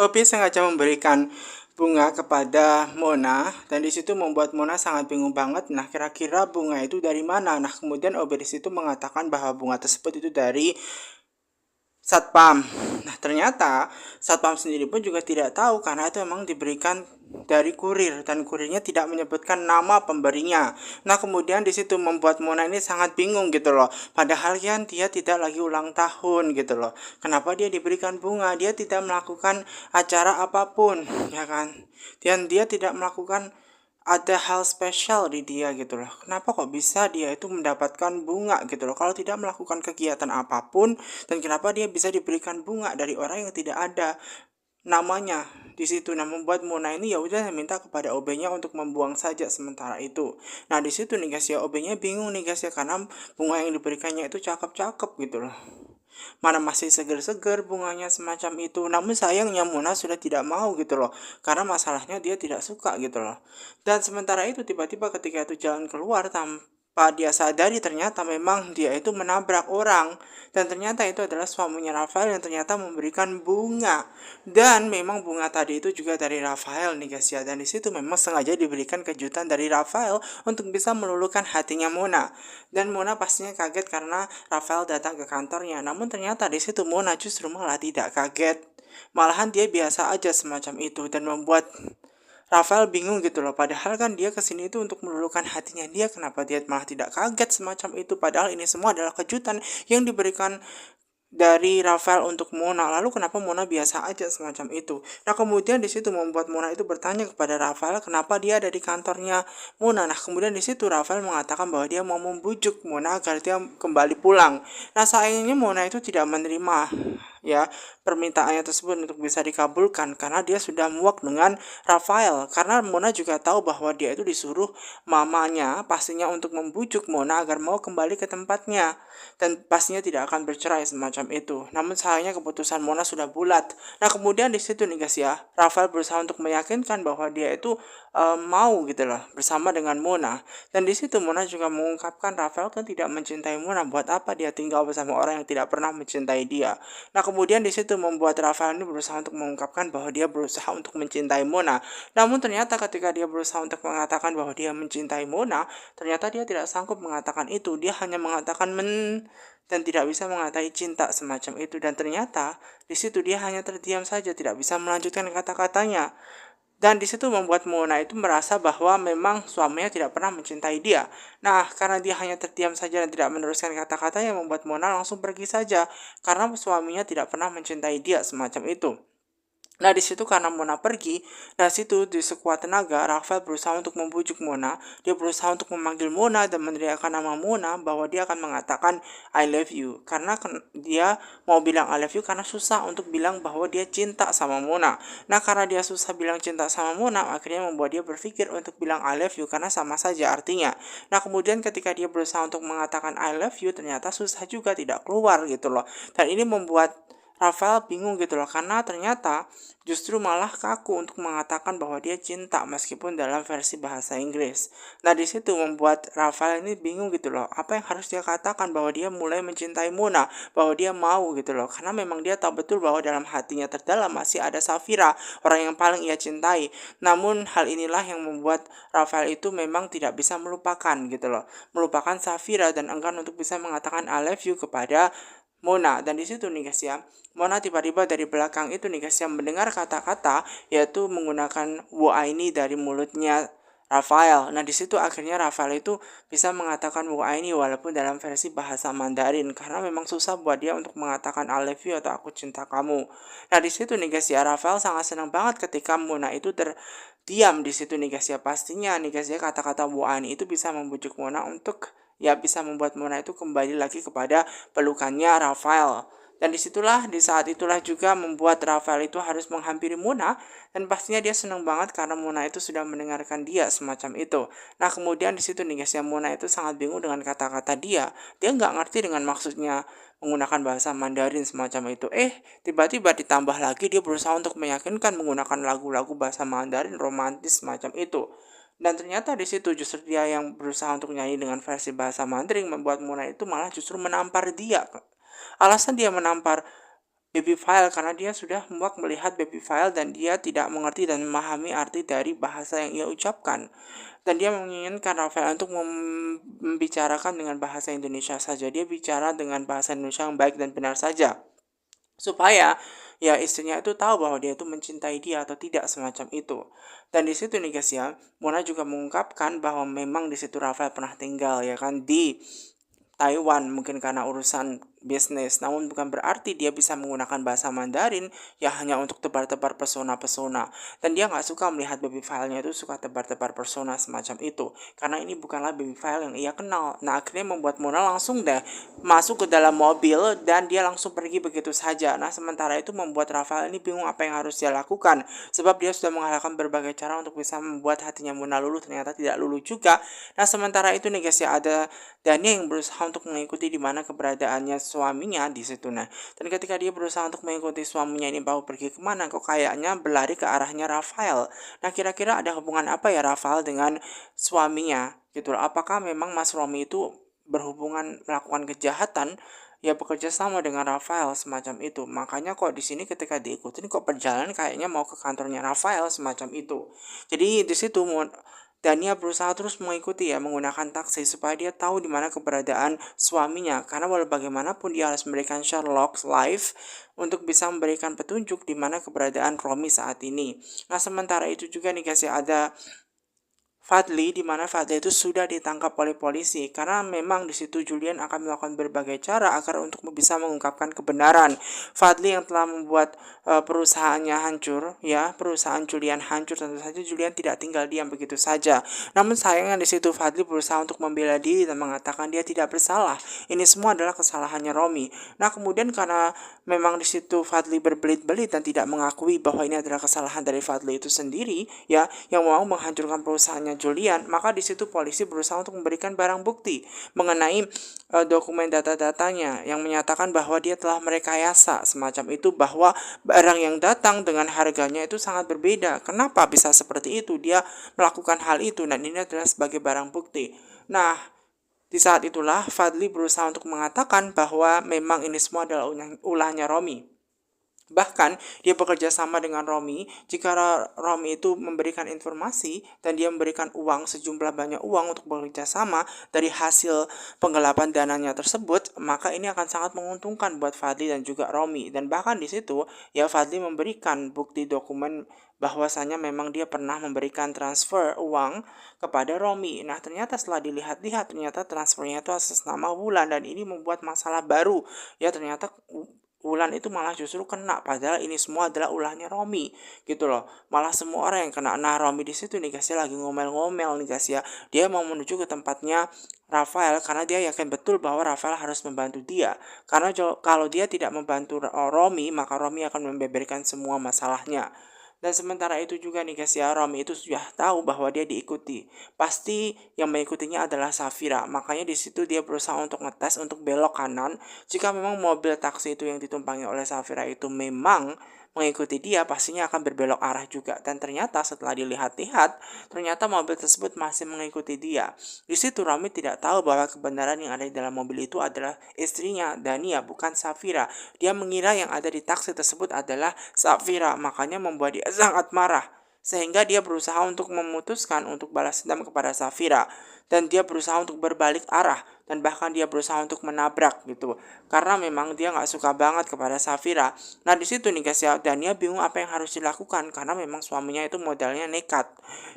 Obi sengaja memberikan bunga kepada Mona dan di situ membuat Mona sangat bingung banget. Nah, kira-kira bunga itu dari mana? Nah, kemudian Obi di situ mengatakan bahwa bunga tersebut itu dari Satpam. Nah, ternyata Satpam sendiri pun juga tidak tahu karena itu memang diberikan dari kurir dan kurirnya tidak menyebutkan nama pemberinya. Nah, kemudian di situ membuat Mona ini sangat bingung gitu loh. Padahal kan dia tidak lagi ulang tahun gitu loh. Kenapa dia diberikan bunga? Dia tidak melakukan acara apapun, ya kan? Dan dia tidak melakukan ada hal spesial di dia gitu loh. Kenapa kok bisa dia itu mendapatkan bunga gitu loh kalau tidak melakukan kegiatan apapun, dan kenapa dia bisa diberikan bunga dari orang yang tidak ada namanya di situ. Nah, membuat Mona ini ya udah minta kepada OB-nya untuk membuang saja sementara itu. Nah, di situ nih guys ya, OB-nya bingung nih guys ya karena bunga yang diberikannya itu cakep-cakep gitu loh. Mana masih seger-seger bunganya semacam itu. Namun sayangnya Mona sudah tidak mau gitu loh. Karena masalahnya dia tidak suka gitu loh. Dan sementara itu tiba-tiba ketika itu jalan keluar tanpa dia sadari ternyata memang dia itu menabrak orang. Dan ternyata itu adalah suaminya Rafael yang ternyata memberikan bunga. Dan memang bunga tadi itu juga dari Rafael nih guys ya. Dan disitu memang sengaja diberikan kejutan dari Rafael untuk bisa meluluhkan hatinya Mona. Dan Mona pastinya kaget karena Rafael datang ke kantornya. Namun ternyata di situ Mona justru malah tidak kaget. Malahan dia biasa aja semacam itu dan membuat Rafael bingung gitu loh. Padahal kan dia kesini itu untuk meluluhkan hatinya dia. Kenapa dia malah tidak kaget semacam itu? Padahal ini semua adalah kejutan yang diberikan dari Rafael untuk Mona. Lalu kenapa Mona biasa aja semacam itu? Nah, kemudian di situ membuat Mona itu bertanya kepada Rafael kenapa dia ada di kantornya Mona. Nah, kemudian di situ Rafael mengatakan bahwa dia mau membujuk Mona agar dia kembali pulang. Nah, sayangnya Mona itu tidak menerima ya permintaannya tersebut untuk bisa dikabulkan karena dia sudah muak dengan Rafael. Karena Mona juga tahu bahwa dia itu disuruh mamanya pastinya untuk membujuk Mona agar mau kembali ke tempatnya dan pastinya tidak akan bercerai semacam itu. Namun sayangnya keputusan Mona sudah bulat. Nah, kemudian di situ nih guys ya, Rafael berusaha untuk meyakinkan bahwa dia itu mau gitu loh bersama dengan Mona. Dan di situ Mona juga mengungkapkan Rafael kan tidak mencintai Mona. Buat apa dia tinggal bersama orang yang tidak pernah mencintai dia? Nah, kemudian di situ membuat Rafael ini berusaha untuk mengungkapkan bahwa dia berusaha untuk mencintai Mona. Namun ternyata ketika dia berusaha untuk mengatakan bahwa dia mencintai Mona, ternyata dia tidak sanggup mengatakan itu. Dia hanya mengatakan dan tidak bisa mengatai cinta semacam itu. Dan ternyata di situ dia hanya terdiam saja, tidak bisa melanjutkan kata-katanya. Dan di situ membuat Mona itu merasa bahwa memang suaminya tidak pernah mencintai dia. Nah, karena dia hanya terdiam saja dan tidak meneruskan kata-katanya, membuat Mona langsung pergi saja karena suaminya tidak pernah mencintai dia semacam itu. Nah, di situ karena Mona pergi, nah situ di sekuat tenaga Rafael berusaha untuk membujuk Mona. Dia berusaha untuk memanggil Mona dan meneriakkan nama Mona bahwa dia akan mengatakan I love you. Karena dia mau bilang I love you karena susah untuk bilang bahwa dia cinta sama Mona. Nah, karena dia susah bilang cinta sama Mona, akhirnya membuat dia berpikir untuk bilang I love you karena sama saja artinya. Nah, kemudian ketika dia berusaha untuk mengatakan I love you, ternyata susah juga tidak keluar gitu loh. Dan ini membuat Rafael bingung gitu loh karena ternyata justru malah kaku untuk mengatakan bahwa dia cinta meskipun dalam versi bahasa Inggris. Nah, di situ membuat Rafael ini bingung gitu loh. Apa yang harus dia katakan bahwa dia mulai mencintai Mona, bahwa dia mau gitu loh. Karena memang dia tahu betul bahwa dalam hatinya terdalam masih ada Safira, orang yang paling ia cintai. Namun hal inilah yang membuat Rafael itu memang tidak bisa melupakan gitu loh. Melupakan Safira dan enggan untuk bisa mengatakan I love you kepada Mona. Dan di situ nih guys ya, Mona tiba-tiba dari belakang itu nih guys yang mendengar kata-kata yaitu menggunakan wo aini dari mulutnya Rafael. Nah, di situ akhirnya Rafael itu bisa mengatakan wo aini walaupun dalam versi bahasa Mandarin karena memang susah buat dia untuk mengatakan I love you atau aku cinta kamu. Nah, di situ nih guys ya, Rafael sangat senang banget ketika Mona itu terdiam di situ nih guys ya. Pastinya nih guys ya, kata-kata wo aini itu bisa membujuk Mona untuk ya bisa membuat Mona itu kembali lagi kepada pelukannya Rafael. Dan disitulah, di saat itulah juga membuat Rafael itu harus menghampiri Mona. Dan pastinya dia senang banget karena Mona itu sudah mendengarkan dia semacam itu. Nah, kemudian di situ nih guys ya, Mona itu sangat bingung dengan kata-kata dia. Dia nggak ngerti dengan maksudnya menggunakan bahasa Mandarin semacam itu. Tiba-tiba ditambah lagi dia berusaha untuk meyakinkan menggunakan lagu-lagu bahasa Mandarin romantis semacam itu. Dan ternyata di situ justru dia yang berusaha untuk nyanyi dengan versi bahasa Mandarin membuat Mona itu malah justru menampar dia. Alasan dia menampar baby file karena dia sudah muak melihat baby file dan dia tidak mengerti dan memahami arti dari bahasa yang ia ucapkan. Dan dia menginginkan Rafael untuk membicarakan dengan bahasa Indonesia saja. Dia bicara dengan bahasa Indonesia yang baik dan benar saja. Supaya ya istrinya itu tahu bahwa dia itu mencintai dia atau tidak semacam itu. Dan di situ nih guys ya, Mona juga mengungkapkan bahwa memang di situ Rafael pernah tinggal ya kan di Taiwan mungkin karena urusan bisnis, namun bukan berarti dia bisa menggunakan bahasa Mandarin ya hanya untuk tebar-tebar pesona-pesona. Dan dia nggak suka melihat baby file-nya itu suka tebar-tebar persona semacam itu, karena ini bukanlah baby file yang ia kenal. Nah akhirnya membuat Mona langsung deh masuk ke dalam mobil dan dia langsung pergi begitu saja. Nah sementara itu membuat Rafael ini bingung apa yang harus dia lakukan, sebab dia sudah menghalalkan berbagai cara untuk bisa membuat hatinya Mona luluh, ternyata tidak luluh juga. Nah sementara itu nih guys ya, ada Dania yang berusaha untuk mengikuti di mana keberadaannya suaminya di situ. Nah, dan ketika dia berusaha untuk mengikuti suaminya ini mau pergi kemana, kok kayaknya berlari ke arahnya Rafael. Nah, kira-kira ada hubungan apa ya Rafael dengan suaminya gitu loh. Apakah memang Mas Romi itu berhubungan melakukan kejahatan ya bekerja sama dengan Rafael semacam itu. Makanya kok di sini ketika diikutin kok perjalanan kayaknya mau ke kantornya Rafael semacam itu. Jadi di situ Dania berusaha terus mengikuti ya menggunakan taksi supaya dia tahu di mana keberadaan suaminya, karena walau bagaimanapun dia harus memberikan Sherlock live untuk bisa memberikan petunjuk di mana keberadaan Romi saat ini. Nah sementara itu juga nih guys ya, ada Fadli, di mana Fadli itu sudah ditangkap oleh polisi karena memang di situ Julian akan melakukan berbagai cara agar untuk bisa mengungkapkan kebenaran. Fadli yang telah membuat perusahaannya hancur, ya perusahaan Julian hancur, tentu saja Julian tidak tinggal diam begitu saja. Namun sayangnya di situ Fadli berusaha untuk membela diri dan mengatakan dia tidak bersalah. Ini semua adalah kesalahannya Romi. Nah kemudian karena memang di situ Fadli berbelit-belit dan tidak mengakui bahwa ini adalah kesalahan dari Fadli itu sendiri, ya yang mau menghancurkan perusahaannya Julian, maka di situ polisi berusaha untuk memberikan barang bukti mengenai dokumen data-datanya yang menyatakan bahwa dia telah merekayasa semacam itu, bahwa barang yang datang dengan harganya itu sangat berbeda. Kenapa bisa seperti itu? Dia melakukan hal itu dan ini adalah sebagai barang bukti. Nah, di saat itulah Fadli berusaha untuk mengatakan bahwa memang ini semua adalah ulahnya Romi. Bahkan dia bekerja sama dengan Romi jika Romi itu memberikan informasi dan dia memberikan uang sejumlah banyak uang untuk bekerja sama dari hasil penggelapan dananya tersebut, maka ini akan sangat menguntungkan buat Fadli dan juga Romi. Dan bahkan di situ ya Fadli memberikan bukti dokumen bahwasanya memang dia pernah memberikan transfer uang kepada Romi. Nah ternyata setelah dilihat-lihat ternyata transfernya itu atas nama Wulan dan ini membuat masalah baru. Ya ternyata Wulan itu malah justru kena, padahal ini semua adalah ulahnya Romi gitu loh. Malah semua orang yang kena. Nah Romi di situ nih guys ya lagi ngomel-ngomel nih guys ya. Dia mau menuju ke tempatnya Rafael karena dia yakin betul bahwa Rafael harus membantu dia. Karena kalau dia tidak membantu Romi, maka Romi akan membeberkan semua masalahnya. Dan sementara itu juga nih guys ya, Romi itu sudah tahu bahwa dia diikuti. Pasti yang mengikutinya adalah Safira. Makanya di situ dia berusaha untuk ngetes untuk belok kanan. Jika memang mobil taksi itu yang ditumpangi oleh Safira itu memang mengikuti dia, pastinya akan berbelok arah juga. Dan ternyata setelah dilihat-lihat, ternyata mobil tersebut masih mengikuti dia. Di situ Romi tidak tahu bahwa kebenaran yang ada di dalam mobil itu adalah istrinya Dania, bukan Safira. Dia mengira yang ada di taksi tersebut adalah Safira, makanya membuat dia sangat marah. Sehingga dia berusaha untuk memutuskan untuk balas dendam kepada Safira. Dan dia berusaha untuk berbalik arah. Dan bahkan dia berusaha untuk menabrak gitu. Karena memang dia gak suka banget kepada Safira. Nah di situ nih guys ya, Dania bingung apa yang harus dilakukan. Karena memang suaminya itu modalnya nekat.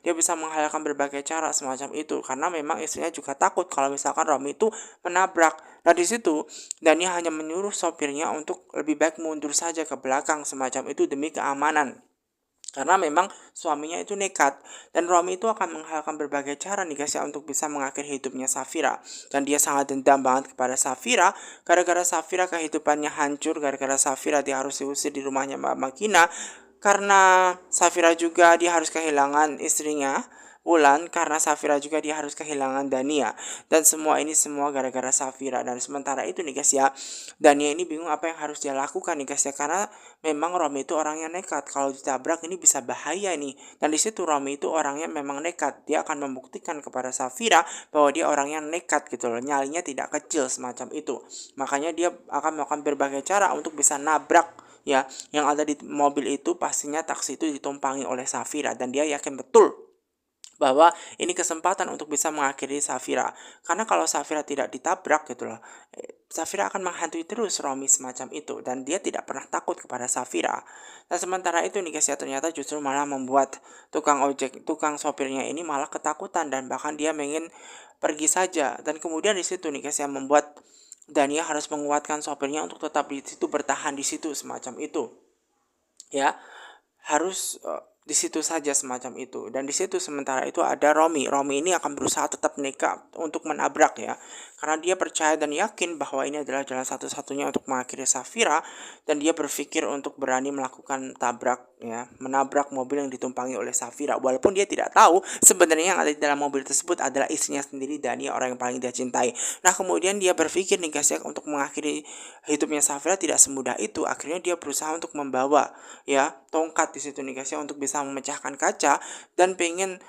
Dia bisa menghalalkan berbagai cara semacam itu. Karena memang istrinya juga takut kalau misalkan Romi itu menabrak. Nah di situ Dania hanya menyuruh sopirnya untuk lebih baik mundur saja ke belakang semacam itu demi keamanan. Karena memang suaminya itu nekat. Dan Romi itu akan menghalalkan berbagai cara nih guys ya untuk bisa mengakhiri hidupnya Safira. Dan dia sangat dendam banget kepada Safira. Gara-gara Safira kehidupannya hancur. Gara-gara Safira dia harus diusir di rumahnya Mbak Makina. Karena Safira juga dia harus kehilangan istrinya Wulan, karena Safira juga dia harus kehilangan Dania. Dan semua ini semua gara-gara Safira. Dan sementara itu nih guys ya, Dania ini bingung apa yang harus dia lakukan nih guys ya, karena memang Romi itu orangnya nekat. Kalau ditabrak ini bisa bahaya nih. Dan di situ Romi itu orangnya memang nekat. Dia akan membuktikan kepada Safira bahwa dia orangnya nekat gitu loh. Nyalinya tidak kecil semacam itu. Makanya dia akan melakukan berbagai cara untuk bisa nabrak ya, yang ada di mobil itu pastinya taksi itu ditumpangi oleh Safira dan dia yakin betul bahwa ini kesempatan untuk bisa mengakhiri Safira. Karena kalau Safira tidak ditabrak gitu loh, Safira akan menghantui terus Romi semacam itu dan dia tidak pernah takut kepada Safira. Dan sementara itu nih guys ya, ternyata justru malah membuat tukang sopirnya ini malah ketakutan dan bahkan dia ingin pergi saja. Dan kemudian di situ nih guys ya, membuat Dania harus menguatkan sopirnya untuk tetap di situ, bertahan di situ semacam itu. Ya, harus di situ saja semacam itu. Dan di situ sementara itu ada Romi. Romi ini akan berusaha tetap nekat untuk menabrak ya, karena dia percaya dan yakin bahwa ini adalah jalan satu-satunya untuk mengakhiri Safira, dan dia berpikir untuk berani melakukan tabrak ya, menabrak mobil yang ditumpangi oleh Safira, walaupun dia tidak tahu sebenarnya yang ada di dalam mobil tersebut adalah istrinya sendiri, Dania, orang yang paling dia cintai. Nah kemudian dia berpikir nih guys ya, untuk mengakhiri hidupnya Safira tidak semudah itu. Akhirnya dia berusaha untuk membawa ya tongkat di situ nih guys ya, untuk bisa memecahkan kaca dan pengen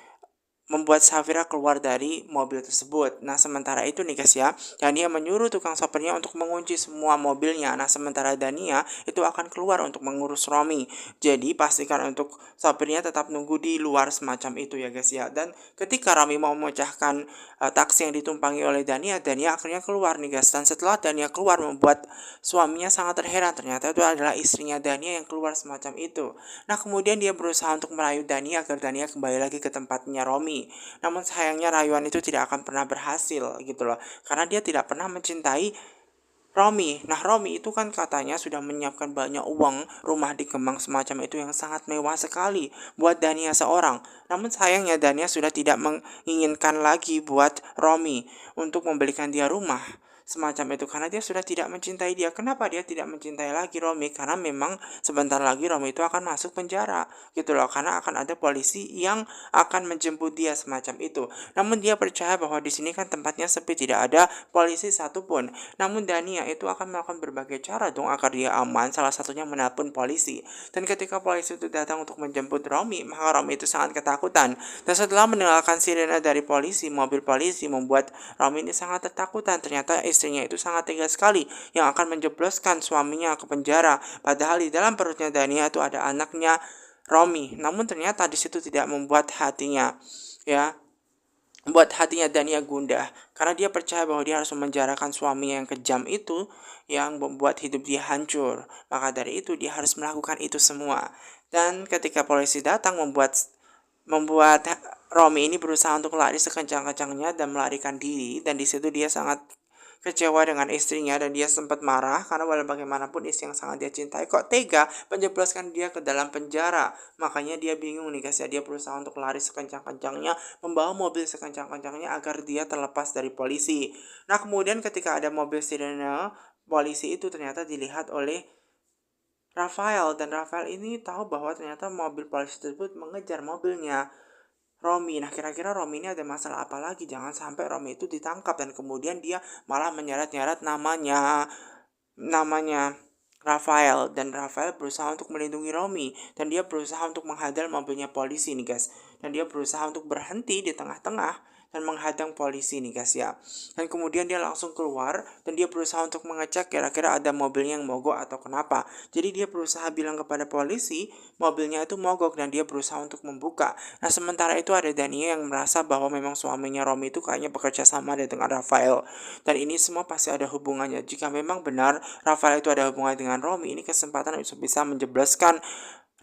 membuat Safira keluar dari mobil tersebut. Nah sementara itu nih guys ya, Dania menyuruh tukang sopirnya untuk mengunci semua mobilnya. Nah sementara Dania itu akan keluar untuk mengurus Romi. Jadi pastikan untuk sopirnya tetap nunggu di luar semacam itu ya guys ya. Dan ketika Romi mau memecahkan taksi yang ditumpangi oleh Dania, Dania akhirnya keluar nih guys. Dan setelah Dania keluar, membuat suaminya sangat terheran, ternyata itu adalah istrinya Dania yang keluar semacam itu. Nah kemudian dia berusaha untuk merayu Dania agar Dania kembali lagi ke tempatnya Romi. Namun sayangnya rayuan itu tidak akan pernah berhasil gitu loh, karena dia tidak pernah mencintai Romi. Nah Romi itu kan katanya sudah menyiapkan banyak uang, rumah di Kemang semacam itu yang sangat mewah sekali buat Dania seorang. Namun sayangnya Dania sudah tidak menginginkan lagi buat Romi untuk membelikan dia rumah semacam itu, karena dia sudah tidak mencintai dia. Kenapa dia tidak mencintai lagi Romi? Karena memang sebentar lagi Romi itu akan masuk penjara gitu loh, karena akan ada polisi yang akan menjemput dia semacam itu. Namun dia percaya bahwa di sini kan tempatnya sepi, tidak ada polisi satupun. Namun Dania itu akan melakukan berbagai cara dong agar dia aman, salah satunya menelpon polisi. Dan ketika polisi itu datang untuk menjemput Romi, maka Romi itu sangat ketakutan. Dan setelah mendengarkan sirene dari polisi, mobil polisi membuat Romi ini sangat ketakutan. Ternyata istrinya itu sangat tega sekali yang akan menjebloskan suaminya ke penjara. Padahal di dalam perutnya Dania itu ada anaknya Romi. Namun ternyata di situ tidak membuat hatinya Dania gundah, karena dia percaya bahwa dia harus memenjarakan suaminya yang kejam itu, yang membuat hidup dia hancur. Maka dari itu dia harus melakukan itu semua. Dan ketika polisi datang, membuat Romi ini berusaha untuk lari sekencang-kencangnya dan melarikan diri. Dan di situ dia sangat kecewa dengan istrinya dan dia sempat marah karena walaupun bagaimanapun istri yang sangat dia cintai kok tega menjebloskan dia ke dalam penjara. Makanya dia bingung nih guys ya, dia berusaha untuk lari sekencang-kencangnya, membawa mobil sekencang-kencangnya agar dia terlepas dari polisi. Nah kemudian ketika ada mobil sirene polisi itu ternyata dilihat oleh Rafael, dan Rafael ini tahu bahwa ternyata mobil polisi tersebut mengejar mobilnya Romi. Nah kira-kira Romi ini ada masalah apa lagi? Jangan sampai Romi itu ditangkap dan kemudian dia malah menyeret-nyeret namanya Rafael, dan Rafael berusaha untuk melindungi Romi dan dia berusaha untuk menghadang mobilnya polisi nih guys. Dan dia berusaha untuk berhenti di tengah-tengah dan menghadang polisi nih guys ya. Dan kemudian dia langsung keluar dan dia berusaha untuk mengecek kira-kira ada mobilnya yang mogok atau kenapa. Jadi dia berusaha bilang kepada polisi mobilnya itu mogok dan dia berusaha untuk membuka. Nah sementara itu ada Dania yang merasa bahwa memang suaminya Romi itu kayaknya bekerja sama dengan Rafael. Dan ini semua pasti ada hubungannya. Jika memang benar Rafael itu ada hubungan dengan Romi, ini kesempatan untuk bisa menjebloskan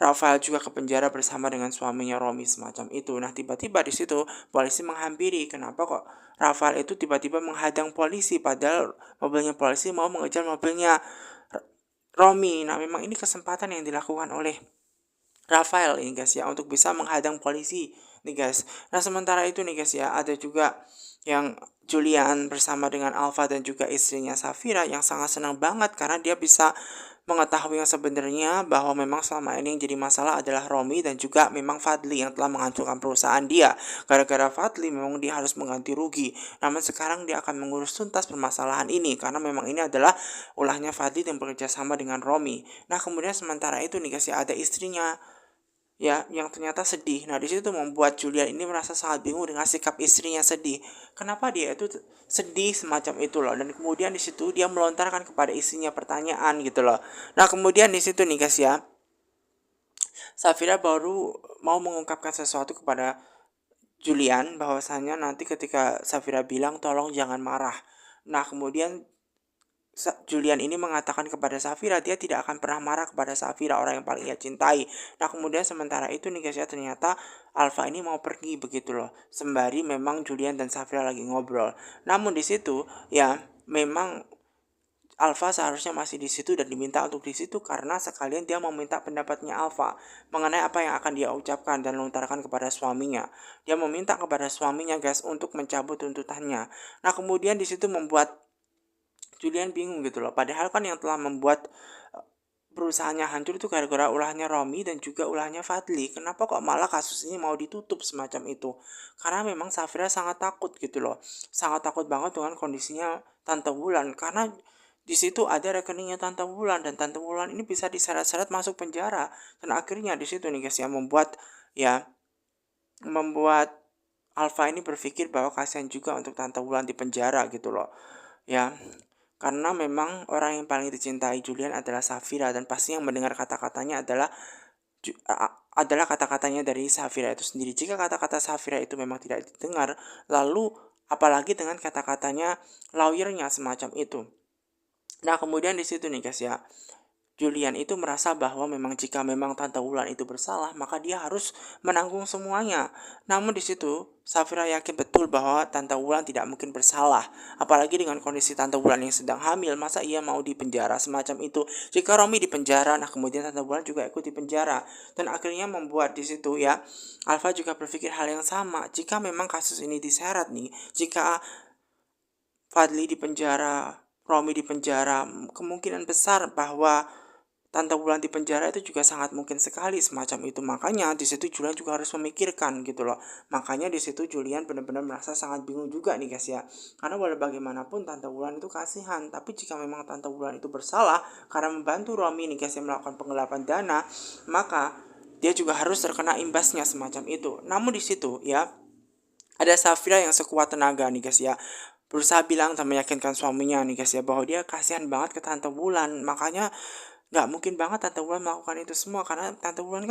Rafael juga ke penjara bersama dengan suaminya Romi semacam itu. Nah tiba-tiba di situ polisi menghampiri. Kenapa kok Rafael itu tiba-tiba menghadang polisi padahal mobilnya polisi mau mengejar mobilnya Romi. Nah memang ini kesempatan yang dilakukan oleh Rafael ini guys ya, untuk bisa menghadang polisi nih guys. Nah sementara itu nih guys ya, ada juga yang Julian bersama dengan Alfa dan juga istrinya Safira yang sangat senang banget karena dia bisa mengetahui yang sebenarnya bahwa memang selama ini yang jadi masalah adalah Romi dan juga memang Fadli yang telah menghancurkan perusahaan dia. Gara-gara Fadli memang dia harus mengganti rugi. Namun sekarang dia akan mengurus tuntas permasalahan ini karena memang ini adalah ulahnya Fadli yang bekerja sama dengan Romi. Nah kemudian sementara itu nih guys ya, ada istrinya ya yang ternyata sedih. Nah, di situ membuat Julian ini merasa sangat bingung dengan sikap istrinya sedih. Kenapa dia itu sedih semacam itu loh. Dan kemudian di situ dia melontarkan kepada istrinya pertanyaan gitu loh. Nah, kemudian di situ nih guys ya, Safira baru mau mengungkapkan sesuatu kepada Julian bahwasanya nanti ketika Safira bilang tolong jangan marah. Nah, kemudian Julian ini mengatakan kepada Safira dia tidak akan pernah marah kepada Safira, orang yang paling ia cintai. Nah, kemudian sementara itu nih guys ya, ternyata Alfa ini mau pergi begitu loh. Sembari memang Julian dan Safira lagi ngobrol. Namun di situ ya memang Alfa seharusnya masih di situ dan diminta untuk di situ karena sekalian dia meminta pendapatnya Alfa mengenai apa yang akan dia ucapkan dan lontarkan kepada suaminya. Dia meminta kepada suaminya guys untuk mencabut tuntutannya. Nah, kemudian di situ membuat Julian bingung gitu loh. Padahal kan yang telah membuat perusahaannya hancur itu gara-gara ulahnya Romi dan juga ulahnya Fadli. Kenapa kok malah kasus ini mau ditutup semacam itu? Karena memang Safira sangat takut gitu loh. Sangat takut banget dengan kondisinya Tante Wulan karena di situ ada rekeningnya Tante Wulan dan Tante Wulan ini bisa diseret-seret masuk penjara dan akhirnya di situ nih guys yang membuat Alfa ini berpikir bahwa kasihan juga untuk Tante Wulan di penjara gitu loh. Ya, karena memang orang yang paling dicintai Julian adalah Safira dan pasti yang mendengar kata-katanya adalah kata-katanya dari Safira itu sendiri. Jika kata-kata Safira itu memang tidak didengar, lalu apalagi dengan kata-katanya lawyernya semacam itu. Nah, kemudian di situ nih guys ya, Julian itu merasa bahwa memang jika memang Tante Wulan itu bersalah, maka dia harus menanggung semuanya. Namun di situ, Safira yakin betul bahwa Tante Wulan tidak mungkin bersalah. Apalagi dengan kondisi Tante Wulan yang sedang hamil, masa ia mau dipenjara semacam itu. Jika Romi dipenjara, nah kemudian Tante Wulan juga ikut dipenjara. Dan akhirnya membuat di situ ya, Alfa juga berpikir hal yang sama. Jika memang kasus ini diseret nih, jika Fadli dipenjara, Romi dipenjara, kemungkinan besar bahwa Tante Wulan di penjara itu juga sangat mungkin sekali semacam itu. Makanya di situ Julian juga harus memikirkan gitu loh. Makanya di situ Julian benar-benar merasa sangat bingung juga nih guys ya. Karena walau bagaimanapun Tante Wulan itu kasihan, tapi jika memang Tante Wulan itu bersalah karena membantu Romi nih guys yang melakukan penggelapan dana, maka dia juga harus terkena imbasnya semacam itu. Namun di situ ya ada Safira yang sekuat tenaga nih guys ya, berusaha bilang dan meyakinkan suaminya nih guys ya bahwa dia kasihan banget ke Tante Wulan. Makanya nggak mungkin banget Tante Wulan melakukan itu semua karena Tante Wulan